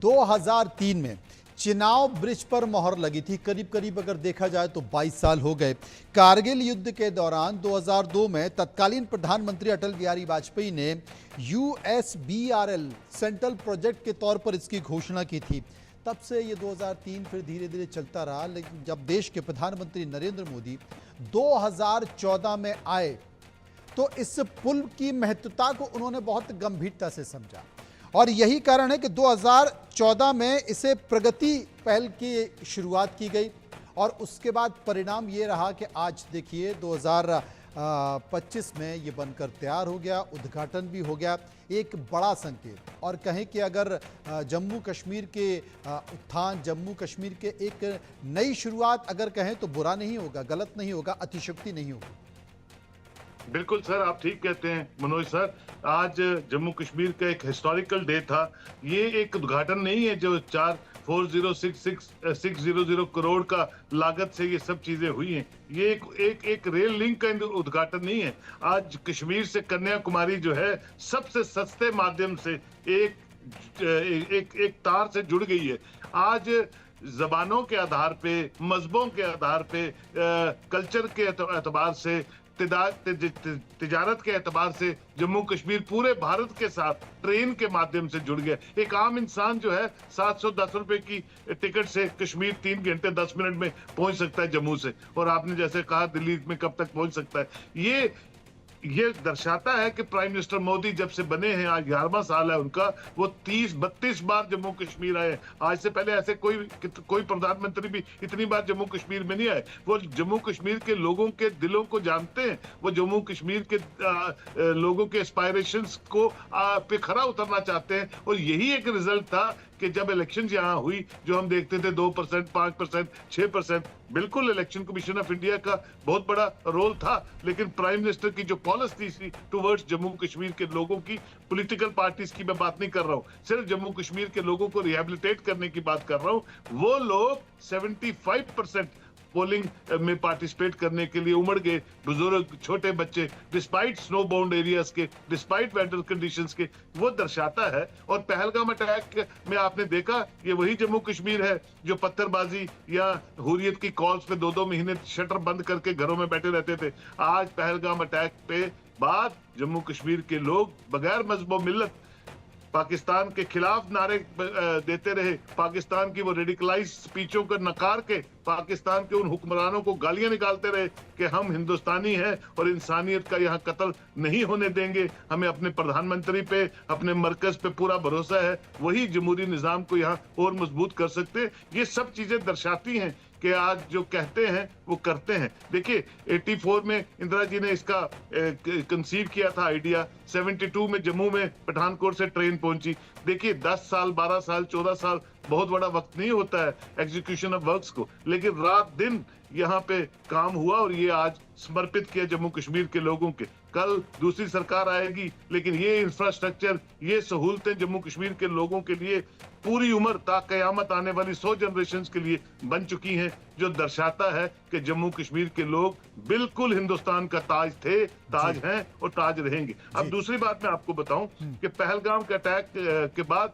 2003 में चिनाव ब्रिज पर मोहर लगी थी। करीब करीब अगर देखा जाए तो 22 साल हो गए। कारगिल युद्ध के दौरान 2002 में तत्कालीन प्रधानमंत्री अटल बिहारी वाजपेयी ने USBRL सेंट्रल प्रोजेक्ट के तौर पर इसकी घोषणा की थी। तब से ये 2003 फिर धीरे धीरे चलता रहा, लेकिन जब देश के प्रधानमंत्री नरेंद्र मोदी 2014 में आए तो इस पुल की महत्वता को उन्होंने बहुत गंभीरता से समझा और यही कारण है कि 2014 में इसे प्रगति पहल की शुरुआत की गई और उसके बाद परिणाम ये रहा कि आज देखिए 2025 में ये बनकर तैयार हो गया, उद्घाटन भी हो गया। एक बड़ा संकेत और कहें कि अगर जम्मू कश्मीर के उत्थान, जम्मू कश्मीर के एक नई शुरुआत अगर कहें तो बुरा नहीं होगा, गलत नहीं होगा, अतिशयोक्ति नहीं होगी। बिल्कुल सर, आप ठीक कहते हैं मनोज सर। आज जम्मू कश्मीर का एक हिस्टोरिकल डे था। ये एक उद्घाटन नहीं है जो 4,46,600 करोड़ का लागत से ये सब चीजें हुई हैं। ये एक रेल लिंक का उद्घाटन नहीं है। आज कश्मीर से कन्याकुमारी जो है सबसे सस्ते माध्यम से एक तार से जुड़ गई है। आज जबानों के आधार पे, मजहबों के आधार पे, कल्चर के एतबार से, तिजारत के एतबार से जम्मू कश्मीर पूरे भारत के साथ ट्रेन के माध्यम से जुड़ गया। एक आम इंसान जो है 710 रुपए की टिकट से कश्मीर 3 घंटे 10 मिनट में पहुंच सकता है जम्मू से, और आपने जैसे कहा दिल्ली में कब तक पहुंच सकता है। ये दर्शाता है कि प्राइम मिनिस्टर मोदी जब से बने हैं, आज 11वां साल है उनका, वो 30-32 बार जम्मू कश्मीर आए। आज से पहले ऐसे कोई प्रधानमंत्री भी इतनी बार जम्मू कश्मीर में नहीं आए। वो जम्मू कश्मीर के लोगों के दिलों को जानते हैं। वो जम्मू कश्मीर के लोगों के एस्पायरेशंस को पे खरा उतरना चाहते हैं। और यही एक रिजल्ट था कि जब इलेक्शन यहाँ हुई, जो हम देखते थे 2%, 5%, 6%, बिल्कुल इलेक्शन कमीशन ऑफ इंडिया का बहुत बड़ा रोल था, लेकिन प्राइम मिनिस्टर की जो पॉलिसी थी टुवर्ड्स जम्मू कश्मीर के लोगों की, पॉलिटिकल पार्टीज की मैं बात नहीं कर रहा हूँ, सिर्फ जम्मू कश्मीर के लोगों को रिहेबिलिटेट करने की बात कर रहा हूँ। वो लोग 75% पोलिंग में पार्टिसिपेट करने के लिए उमड़ गए। बुजुर्ग, छोटे बच्चे, डिस्पाइट स्नो बाउंड एरियाज के, डिस्पाइट वेदर कंडीशंस के। वो दर्शाता है। और पहलगाम अटैक में आपने देखा, ये वही जम्मू कश्मीर है जो पत्थरबाजी या हुर्रियत की कॉल्स पे 2-2 महीने शटर बंद करके घरों में बैठे रहते थे। आज पहलगाम अटैक पे बाद जम्मू कश्मीर के लोग बगैर मजहब और मिल्लत पाकिस्तान के खिलाफ नारे देते रहे। पाकिस्तान की वो रेडिकलाइज स्पीचों को नकार के पाकिस्तान के उन हुक्मरानों को गालियां निकालते रहे कि हम हिंदुस्तानी हैं और इंसानियत का यहाँ कत्ल नहीं होने देंगे। हमें अपने प्रधानमंत्री पे, अपने मरकज पे पूरा भरोसा है। वही जमहूरी निजाम को यहाँ और मजबूत कर सकते हैं। ये सब चीजें दर्शाती हैं कि आज जो कहते हैं वो करते हैं। देखिए 84 में इंदिरा जी ने इसका कंसीव किया था आइडिया। 72 में जम्मू में पठानकोट से ट्रेन पहुंची। देखिए 10 साल, 12 साल, 14 साल बहुत बड़ा वक्त नहीं होता है एग्जीक्यूशन ऑफ वर्क्स को, लेकिन रात दिन यहाँ पे काम हुआ और ये आज समर्पित किया जम्मू कश्मीर के लोगों के। कल दूसरी सरकार आएगी, लेकिन ये इंफ्रास्ट्रक्चर, ये सहूलतें जम्मू कश्मीर के लोगों के लिए पूरी उम्र ता कयामत आने वाली 100 जनरेशंस के लिए बन चुकी हैं, जो दर्शाता है कि जम्मू कश्मीर के लोग बिल्कुल हिंदुस्तान का ताज थे, ताज हैं और ताज रहेंगे। अब दूसरी बात मैं आपको बताऊं कि पहलगाम के अटैक के बाद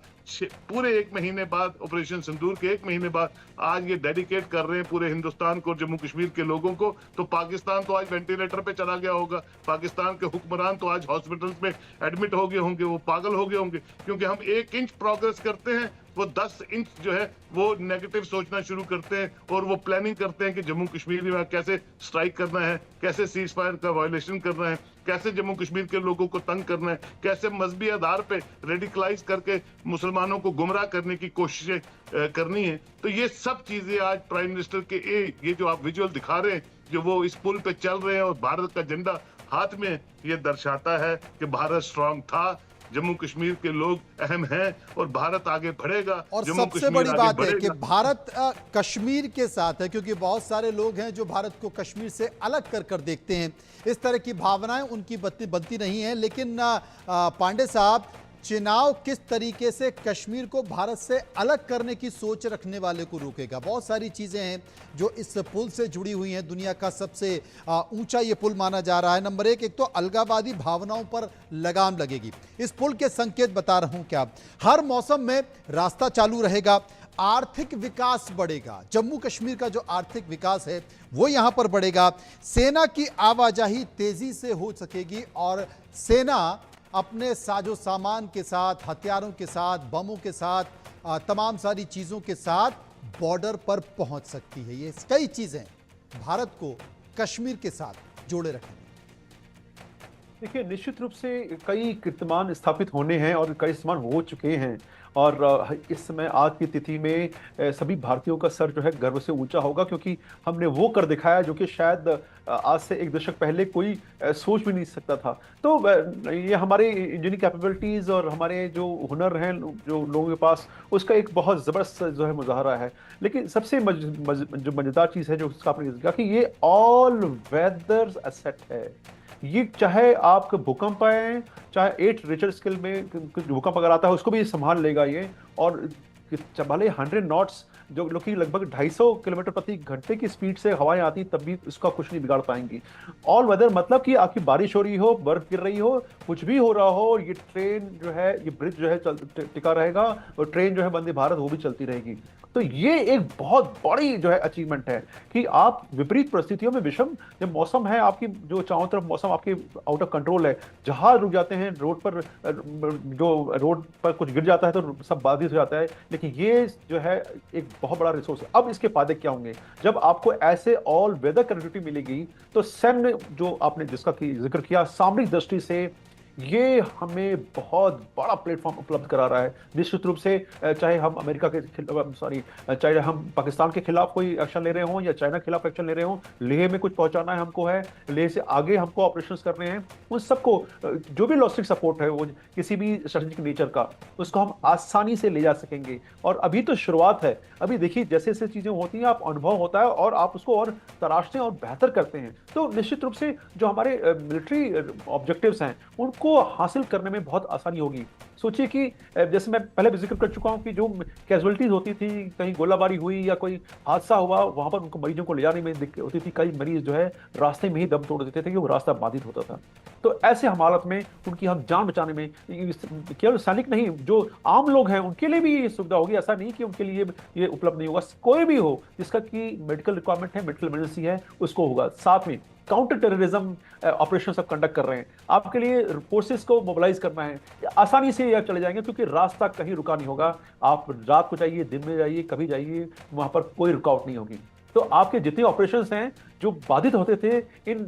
पूरे 1 महीने बाद, ऑपरेशन सिंदूर के 1 महीने बाद, आज ये डेडिकेट कर रहे हैं पूरे हिंदुस्तान को और जम्मू कश्मीर के लोगों को। तो पाकिस्तान तो आज वेंटिलेटर पे चला गया होगा। पाकिस्तान के हुक्मरान तो आज हॉस्पिटल्स में एडमिट हो गए होंगे, वो पागल हो गए होंगे, क्योंकि हम 1 इंच प्रोग्रेस करते हैं, वो 10 इंच जो है वो नेगेटिव सोचना शुरू करते हैं और वो प्लानिंग करते हैं कि जम्मू कश्मीर में कैसे स्ट्राइक करना है, कैसे सीज फायर का वायलेशन करना है, कैसे जम्मू कश्मीर के लोगों को तंग करना है, कैसे मजहबी आधार पे रेडिकलाइज करके मुसलमानों को गुमराह करने की कोशिशें करनी है। तो ये सब चीजें आज प्राइम मिनिस्टर के ये जो आप विजुअल दिखा रहे हैं, जो वो इस पुल पे चल रहे हैं और भारत का झंडा हाथ में, ये दर्शाता है कि भारत स्ट्रांग था, जम्मू कश्मीर के लोग अहम हैं और भारत आगे बढ़ेगा। और सबसे बड़ी बात है कि भारत कश्मीर के साथ है, क्योंकि बहुत सारे लोग हैं जो भारत को कश्मीर से अलग कर देखते हैं। इस तरह की भावनाएं उनकी बनती नहीं है। लेकिन पांडे साहब, चुनाव किस तरीके से कश्मीर को भारत से अलग करने की सोच रखने वाले को रोकेगा। बहुत सारी चीजें हैं जो इस पुल से जुड़ी हुई हैं। दुनिया का सबसे ऊंचा ये पुल माना जा रहा है। नंबर एक तो अलगाववादी भावनाओं पर लगाम लगेगी। इस पुल के संकेत बता रहा हूं क्या, हर मौसम में रास्ता चालू रहेगा, आर्थिक विकास बढ़ेगा। जम्मू कश्मीर का जो आर्थिक विकास है वो यहां पर बढ़ेगा। सेना की आवाजाही तेजी से हो सकेगी और सेना अपने साजो सामान के साथ, हथियारों के साथ, बमों के साथ, तमाम सारी चीजों के साथ बॉर्डर पर पहुंच सकती है। ये कई चीजें भारत को कश्मीर के साथ जोड़े रखेंगे। देखिए, निश्चित रूप से कई कीर्तिमान स्थापित होने हैं और कई कीर्तिमान हो चुके हैं और इस समय आज की तिथि में सभी भारतीयों का सर जो है गर्व से ऊंचा होगा, क्योंकि हमने वो कर दिखाया जो कि शायद आज से एक दशक पहले कोई सोच भी नहीं सकता था। तो ये हमारे इंजीनियरिंग कैपेबिलिटीज और हमारे जो हुनर हैं जो लोगों के पास, उसका एक बहुत ज़बरदस्त जो है मुजाहरा है। लेकिन सबसे जो मजेदार चीज़ है जो उसका आपने कहा कि ये ऑल वेदर एसेट है। ये चाहे आपके भूकंप आए, चाहे 8 रिचर स्केल में भूकंप अगर आता है उसको भी संभाल लेगा ये। और भले 100 नॉट्स जो कि लगभग 250 किलोमीटर प्रति घंटे की स्पीड से हवाएं आती तब भी इसका कुछ नहीं बिगाड़ पाएंगी। ऑल वेदर मतलब कि आपकी बारिश हो रही हो, बर्फ गिर रही हो, कुछ भी हो रहा हो, ये ट्रेन जो है, ये ब्रिज जो है टिका रहेगा और ट्रेन जो है वंदे भारत वो भी चलती रहेगी। तो ये एक बहुत बड़ी जो है अचीवमेंट है कि आप विपरीत परिस्थितियों में, विषम जब मौसम है, आपकी जो चारों तरफ मौसम आपके आउट ऑफ कंट्रोल है, जहाज रुक जाते हैं रोड पर, जो रोड पर कुछ गिर जाता है तो सब बाधित हो जाता है। लेकिन ये जो है एक बहुत बड़ा रिसोर्स है। अब इसके फायदे क्या होंगे जब आपको ऐसे ऑल वेदर कनेक्टिविटी मिलेगी? तो सैन्य जो आपने जिसका जिक्र किया, सामरिक दृष्टि से ये हमें बहुत बड़ा प्लेटफॉर्म उपलब्ध करा रहा है। निश्चित रूप से चाहे हम अमेरिका के चाहे हम पाकिस्तान के खिलाफ कोई एक्शन ले रहे हों या चाइना के खिलाफ एक्शन ले रहे हों, लेह में कुछ पहुंचाना है हमको है, लेह से आगे हमको ऑपरेशंस करने हैं, उन सबको जो भी लॉजिस्टिक सपोर्ट है वो किसी भी स्ट्रेटेजिक नेचर का, उसको हम आसानी से ले जा सकेंगे। और अभी तो शुरुआत है। अभी देखिए जैसे जैसे चीजें होती हैं, आप अनुभव होता है और आप उसको और तराशते हैं और बेहतर करते हैं। तो निश्चित रूप से जो हमारे मिलिट्री ऑब्जेक्टिव्स हैं उनको को हासिल करने में बहुत आसानी होगी। सोचिए कि जैसे मैं पहले भी जिक्र कर चुका हूं कि जो कैजुअलिटीज होती थी, कहीं गोलाबारी हुई या कोई हादसा हुआ, वहां पर उनको मरीजों को ले जाने में दिक्कत होती थी। कई मरीज जो है रास्ते में ही दम तोड़ देते थे कि वो रास्ता बाधित होता था। तो ऐसे हालात में उनकी हम जान बचाने में, केवल सैनिक नहीं, जो आम लोग हैं उनके लिए भी ये सुविधा होगी। ऐसा नहीं कि उनके लिए ये उपलब्ध नहीं होगा। कोई भी हो जिसका कि मेडिकल रिक्वायरमेंट है, मेडिकल इमरजेंसी है, उसको होगा। साथ में काउंटर टेररिज्म ऑपरेशन सब कंडक्ट कर रहे हैं, आपके लिए फोर्सेस को मोबिलाइज करना है, आसानी से आप चले जाएंगे क्योंकि रास्ता कहीं रुका नहीं होगा। आप रात को जाइए, दिन में जाइए, कभी जाइए, वहां पर कोई रुकावट नहीं होगी। तो आपके जितने ऑपरेशंस हैं जो बाधित होते थे इन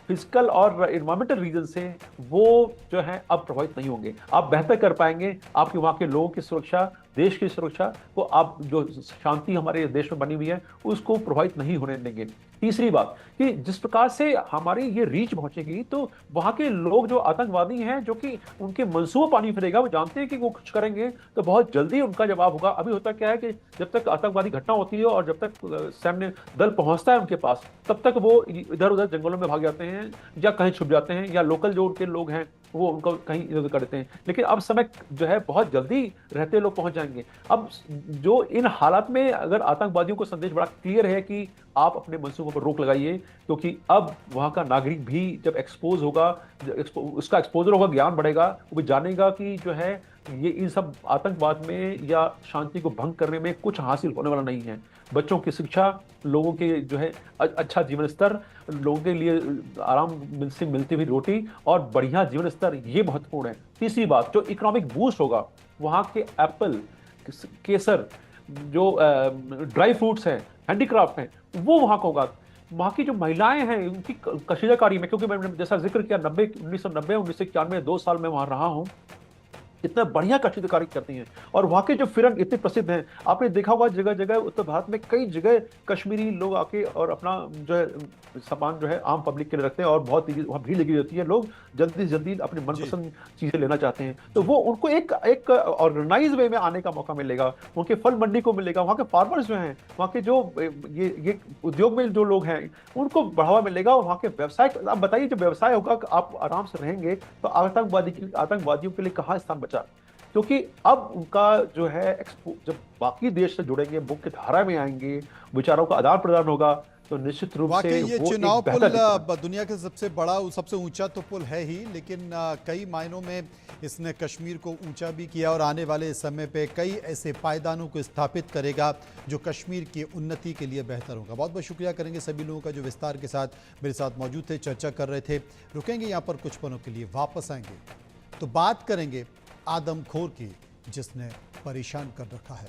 फिजिकल और इन्वायरमेंटल रीजन से, वो जो है अब प्रभावित नहीं होंगे। आप बेहतर कर पाएंगे। आपके वहां के लोगों की सुरक्षा, देश की सुरक्षा को, आप जो शांति हमारे देश में बनी हुई है उसको प्रभावित नहीं होने देंगे। तीसरी बात कि जिस प्रकार से हमारी ये रीच पहुंचेगी, तो वहां के लोग जो आतंकवादी हैं, जो कि उनके मंसूबों पानी फिरेगा, वो जानते हैं कि वो कुछ करेंगे तो बहुत जल्दी उनका जवाब होगा। अभी होता क्या है कि जब तक आतंकवादी घटना होती है और जब तक सैन्य दल पहुंचता है उनके पास, तब तक वो इधर उधर जंगलों में भाग जाते हैं या कहीं छुप जाते हैं, या लोकल जो उनके लोग हैं वो उनको कहीं इधर उधर कर देते हैं। लेकिन अब समय जो है बहुत जल्दी रहते लोग पहुंच जाएंगे। अब जो इन हालात में अगर आतंकवादियों को संदेश बड़ा क्लियर है कि आप अपने मंसूबों पर रोक लगाइए, क्योंकि अब वहां का नागरिक भी जब एक्सपोज होगा, उसका एक्सपोजर होगा, ज्ञान बढ़ेगा, वो भी जानेगा कि जो है ये इन सब आतंकवाद में या शांति को भंग करने में कुछ हासिल होने वाला नहीं है। बच्चों की शिक्षा, लोगों के जो है अच्छा जीवन स्तर, लोगों के लिए आराम से मिलती हुई रोटी और बढ़िया जीवन स्तर, ये महत्वपूर्ण है। तीसरी बात, जो इकोनॉमिक बूस्ट होगा, वहाँ के एप्पल, केसर, जो ड्राई फ्रूट्स हैं, हैंडीक्राफ्ट हैं, वो वहाँ का होगा। वहाँ की जो महिलाएं हैं उनकी कशीदाकारी में, क्योंकि मैंने जैसा जिक्र किया 1990 1991 2 साल में वहाँ रहा हूँ, इतना बढ़िया कशीदाकारी करती हैं। और वहाँ के जो फिरंग इतने प्रसिद्ध हैं, आपने देखा होगा जगह जगह उत्तर भारत में कई जगह कश्मीरी लोग आके और अपना जो है सामान जो है आम पब्लिक के लिए रखते हैं और बहुत वहाँ भीड़ लगी रहती है। लोग जल्दी से जल्दी अपनी मनपसंद चीजें लेना चाहते हैं, तो वो उनको एक ऑर्गेनाइज वे में आने का मौका मिलेगा। उनके फल मंडी को मिलेगा, वहाँ के फार्मर्स जो हैं, वहाँ के जो ये उद्योग में जो लोग हैं उनको बढ़ावा मिलेगा। और वहाँ के व्यवसाय, आप बताइए, जब व्यवसाय होगा आप आराम से रहेंगे तो आतंकवादियों के लिए कहाँ स्थान बचा चर्चा, क्योंकि अब उनका जो है जब बाकी देश से जुड़ेंगे, मुख्य धारा में आएंगे, विचारों का आदान प्रदान होगा, तो निश्चित रूप से वाकई ये वो चुनाव एक पुल बेहतर दिशा दुनिया का सबसे बड़ा सबसे ऊंचा तो पुल है ही, लेकिन कई मायनों में इसने कश्मीर को ऊंचा भी किया और आने वाले समय पे कई ऐसे पायदानों को स्थापित करेगा जो कश्मीर की उन्नति के लिए बेहतर होगा। बहुत बहुत शुक्रिया करेंगे सभी लोगों का जो विस्तार के साथ मेरे साथ मौजूद थे, चर्चा कर रहे थे। रुकेंगे यहाँ पर कुछ पलों के लिए, वापस आएंगे तो बात करेंगे आदमखोर की जिसने परेशान कर रखा है।